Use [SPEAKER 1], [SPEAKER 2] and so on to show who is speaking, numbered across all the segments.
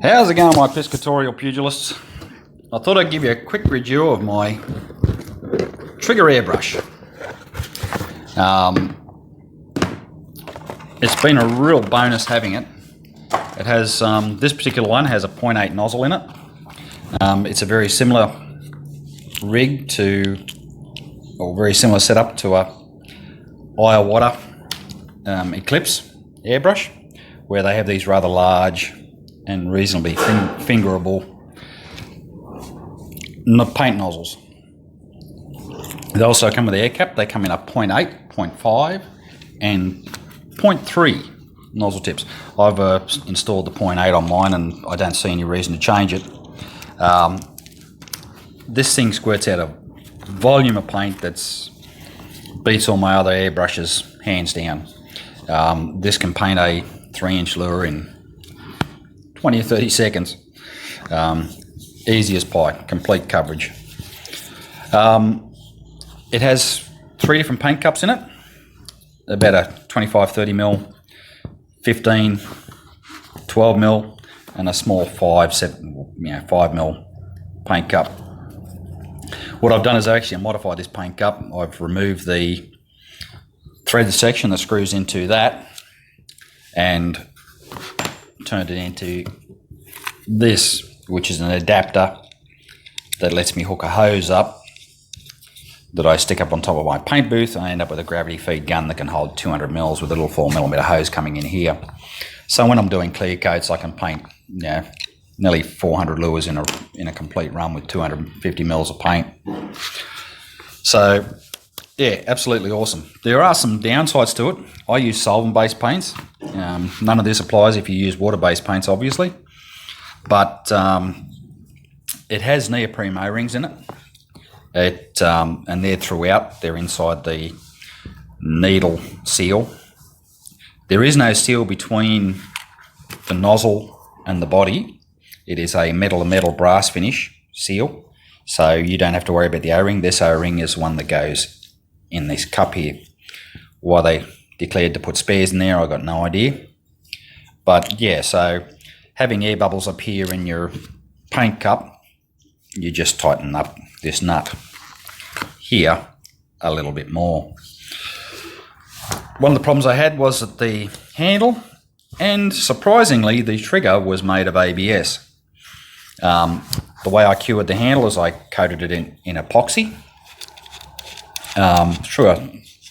[SPEAKER 1] How's it going, my piscatorial pugilists? I thought I'd give you a quick review of my trigger airbrush. It's been a real bonus having it. It has, this particular one has a 0.8 nozzle in it. It's a very similar rig to, or very similar setup to a Iowata Eclipse airbrush, where they have these rather large and reasonably fingerable paint nozzles. They also come with air cap. They come in a 0.8, 0.5 and 0.3 nozzle tips. I've installed the 0.8 on mine and I don't see any reason to change it. This thing squirts out a volume of paint that's beats all my other airbrushes hands down. This can paint a 3-inch lure in 20 or 30 seconds. Easy as pie, complete coverage. It has 3 different paint cups in it, about a 25-30mm, 15, 12mm, and a small 5mm paint cup. What I've done is I actually modified this paint cup. I've removed the threaded section that screws into that and turned it into this, which is an adapter that lets me hook a hose up that I stick up on top of my paint booth. I end up with a gravity feed gun that can hold 200mm with a little 4mm hose coming in here. So when I'm doing clear coats, I can paint nearly 400 lures in a complete run with 250mm of paint. So yeah, absolutely awesome. There are some downsides to it. I use solvent-based paints. None of this applies if you use water-based paints, obviously. But it has neoprene O-rings in it. And they're throughout. They're inside the needle seal. There is no seal between the nozzle and the body. It is a metal-to-metal brass finish seal, so you don't have to worry about the O-ring. This O-ring is one that goes in this cup here. Why they declared to put spares in there, I got no idea. But yeah, so having air bubbles up here in your paint cup, you just tighten up this nut here a little bit more. One of the problems I had was that the handle, and surprisingly the trigger, was made of ABS. The way I cured the handle is I coated it in epoxy. Threw a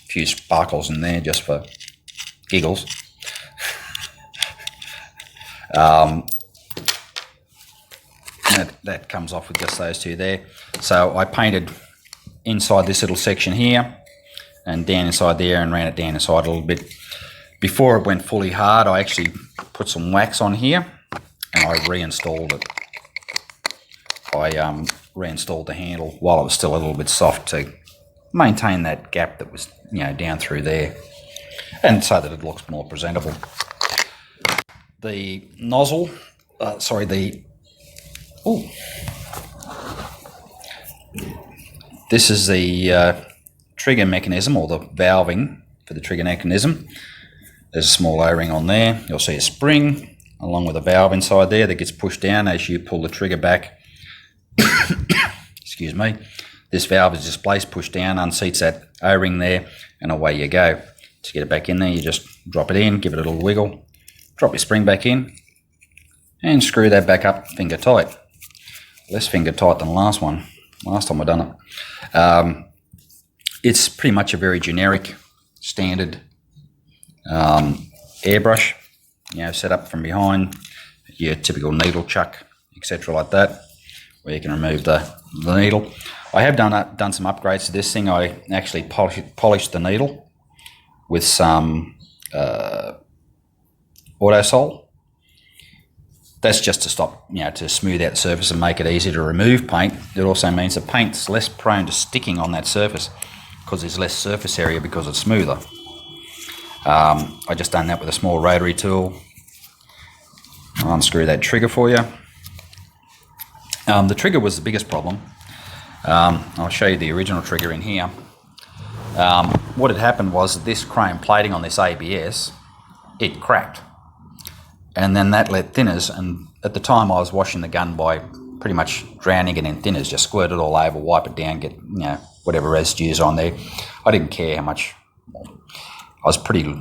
[SPEAKER 1] few sparkles in there just for giggles. That comes off with just those two there. So I painted inside this little section here and down inside there and ran it down inside a little bit. Before it went fully hard, I actually put some wax on here and I reinstalled it. I reinstalled the handle while it was still a little bit soft to maintain that gap that was down through there, and so that it looks more presentable. The nozzle, this is the trigger mechanism, or the valving for the trigger mechanism. There's a small O-ring on there. You'll see a spring along with a valve inside there that gets pushed down as you pull the trigger back. Excuse me. This valve is displaced, pushed down, unseats that O-ring there, and away you go. To get it back in there, you just drop it in, give it a little wiggle, drop your spring back in, and screw that back up finger tight. Less finger tight than the last one. Last time I done it. It's pretty much a very generic, standard airbrush. Set up from behind, your typical needle chuck, etc. like that, where you can remove the needle. I have done some upgrades to this thing. I actually polished the needle with some Autosol. That's just to stop, to smooth out the surface and make it easier to remove paint. It also means the paint's less prone to sticking on that surface because there's less surface area because it's smoother. I just done that with a small rotary tool. I'll unscrew that trigger for you. The trigger was the biggest problem. I'll show you the original trigger in here. What had happened was that this chrome plating on this ABS, it cracked. and then that let thinners, and at the time I was washing the gun by pretty much drowning it in thinners, just squirt it all over, wipe it down, get whatever residues on there. I didn't care how much. I was pretty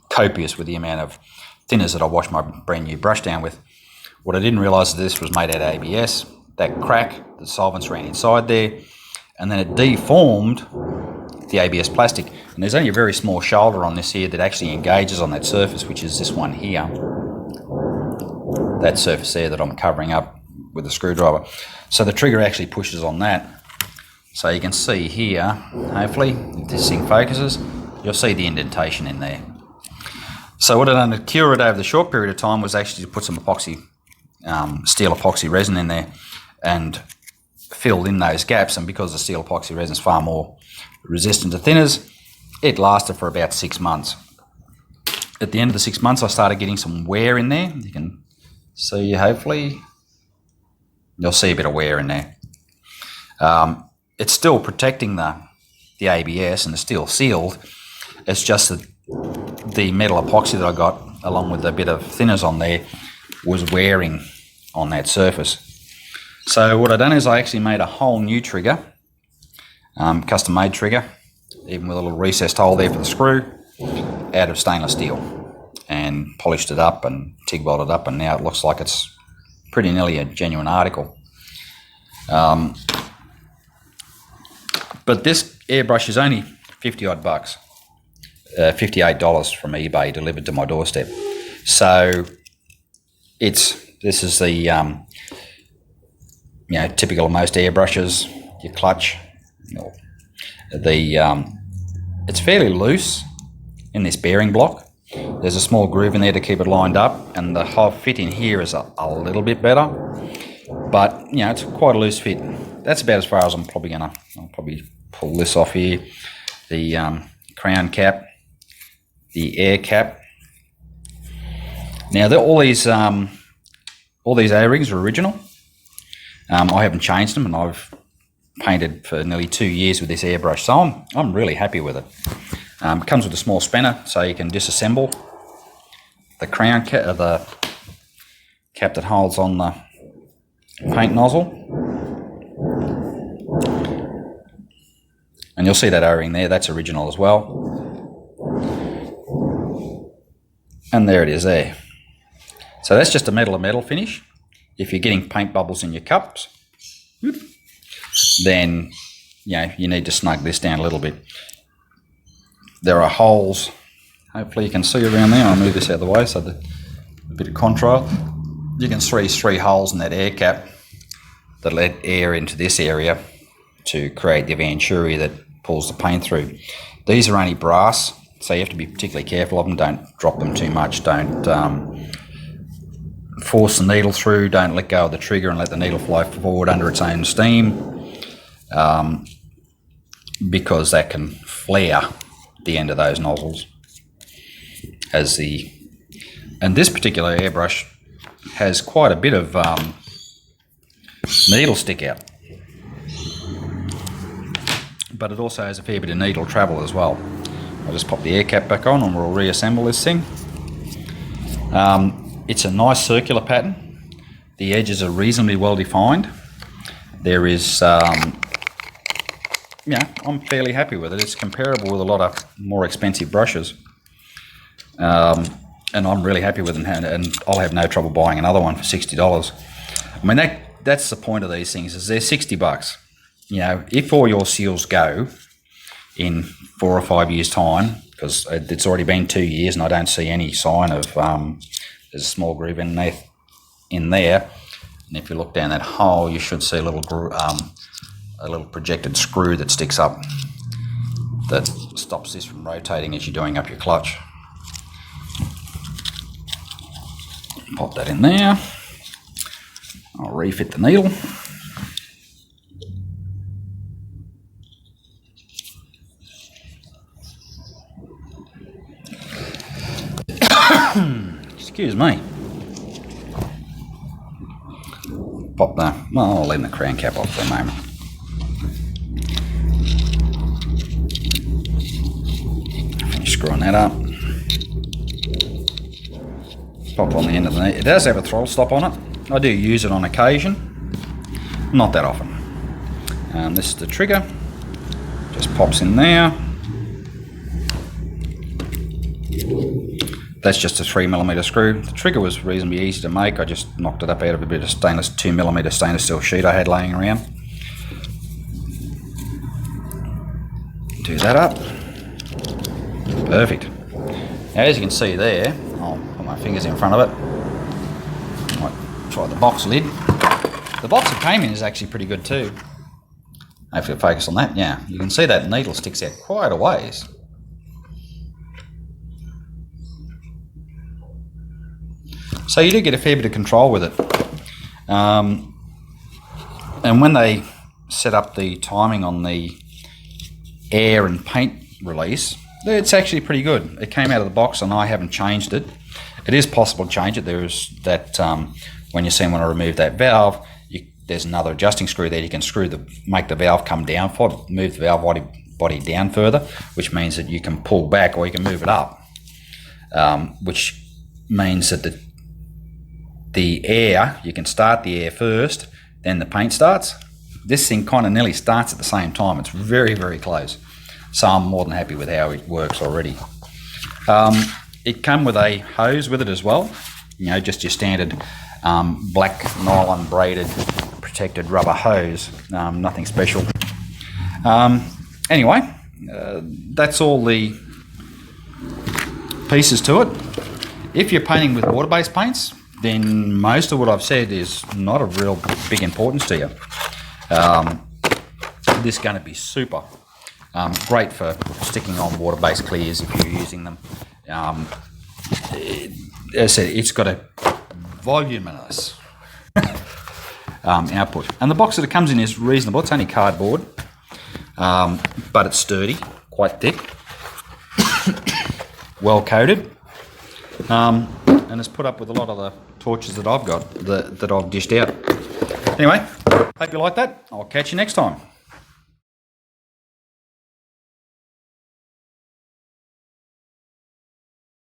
[SPEAKER 1] copious with the amount of thinners that I washed my brand new brush down with. What I didn't realise is this was made out of ABS. That crack, the solvents ran inside there, and then it deformed the ABS plastic. And there's only a very small shoulder on this here that actually engages on that surface, which is this one here. That surface there that I'm covering up with a screwdriver. So the trigger actually pushes on that. So you can see here, hopefully, if this thing focuses, you'll see the indentation in there. So what I done to cure it over the short period of time was actually to put some epoxy, steel epoxy resin in there and filled in those gaps. And because the steel epoxy resin is far more resistant to thinners, it lasted for about 6 months. At the end of the 6 months, I started getting some wear in there. You can see, hopefully, you'll see a bit of wear in there. It's still protecting the ABS and it's still sealed. It's just that the metal epoxy that I got, along with a bit of thinners on there, was wearing on that surface. So what I done is I actually made a whole new trigger, custom made trigger, even with a little recessed hole there for the screw, out of stainless steel, and polished it up and TIG welded up, and now it looks like it's pretty nearly a genuine article. But this airbrush is only 50 odd bucks, $58 from eBay, delivered to my doorstep. So this is the typical of most airbrushes. Your clutch, it's fairly loose in this bearing block. There's a small groove in there to keep it lined up, and the whole fit in here is a little bit better, but it's quite a loose fit. That's about as far as I'll probably pull this off here. The crown cap, the air cap. Now all these O-rings are original. I haven't changed them, and I've painted for nearly 2 years with this airbrush, so I'm really happy with it. It comes with a small spanner, so you can disassemble the crown cap, the cap that holds on the paint nozzle, and you'll see that O-ring there. That's original as well, and there it is there. So that's just a metal finish. If you're getting paint bubbles in your cups, then you need to snug this down a little bit. There are holes, hopefully you can see around there. I'll move this out of the way so that a bit of contrast. You can see 3 holes in that air cap that let air into this area to create the venturi that pulls the paint through. These are only brass, so you have to be particularly careful of them. Don't drop them too much. Don't force the needle through. Don't let go of the trigger and let the needle flow forward under its own steam, because that can flare the end of those nozzles. And this particular airbrush has quite a bit of needle stick out, but it also has a fair bit of needle travel as well. I'll just pop the air cap back on and we'll reassemble this thing. It's a nice circular pattern. The edges are reasonably well defined. There is, I'm fairly happy with it. It's comparable with a lot of more expensive brushes. And I'm really happy with it, and I'll have no trouble buying another one for $60. I mean, that's the point of these things, is they're 60 bucks. If all your seals go in 4 or 5 years' time, because it's already been 2 years and I don't see any sign of, there's a small groove in there, and if you look down that hole, you should see a little projected screw that sticks up that stops this from rotating as you're doing up your clutch. Pop that in there. I'll refit the needle. Excuse me. Pop that. Well, I'll leave the crown cap off for a moment. Finish screwing that up. pop on the end of the knee. It does have a throttle stop on it. I do use it on occasion, not that often. This is the trigger, just pops in there. That's just a 3mm screw. The trigger was reasonably easy to make. I just knocked it up out of a bit of 2mm stainless steel sheet I had laying around. Do that up. Perfect. Now, as you can see there, I'll put my fingers in front of it. Might try the box lid. The box it came in is actually pretty good too. Hopefully focus on that. Yeah, you can see that needle sticks out quite a ways. So you do get a fair bit of control with it. And when they set up the timing on the air and paint release, it's actually pretty good. It came out of the box and I haven't changed it. It is possible to change it. There is that, when you see when I remove that valve, there's another adjusting screw there. You can make the valve come down, move the valve body down further, which means that you can pull back or you can move it up, which means that the air, you can start the air first, then the paint starts. This thing kind of nearly starts at the same time. It's very, very close. So I'm more than happy with how it works already. It came with a hose with it as well. You know, just your standard black nylon braided protected rubber hose. Nothing special. Anyway, that's all the pieces to it. If you're painting with water-based paints, then most of what I've said is not of real big importance to you. This is going to be super. Great for sticking on water-based clears if you're using them. As I said, it's got a voluminous output. And the box that it comes in is reasonable. It's only cardboard, but it's sturdy, quite thick, well coated, and it's put up with a lot of the torches that I've got, that I've dished out. Anyway, hope you like that. I'll catch you next time.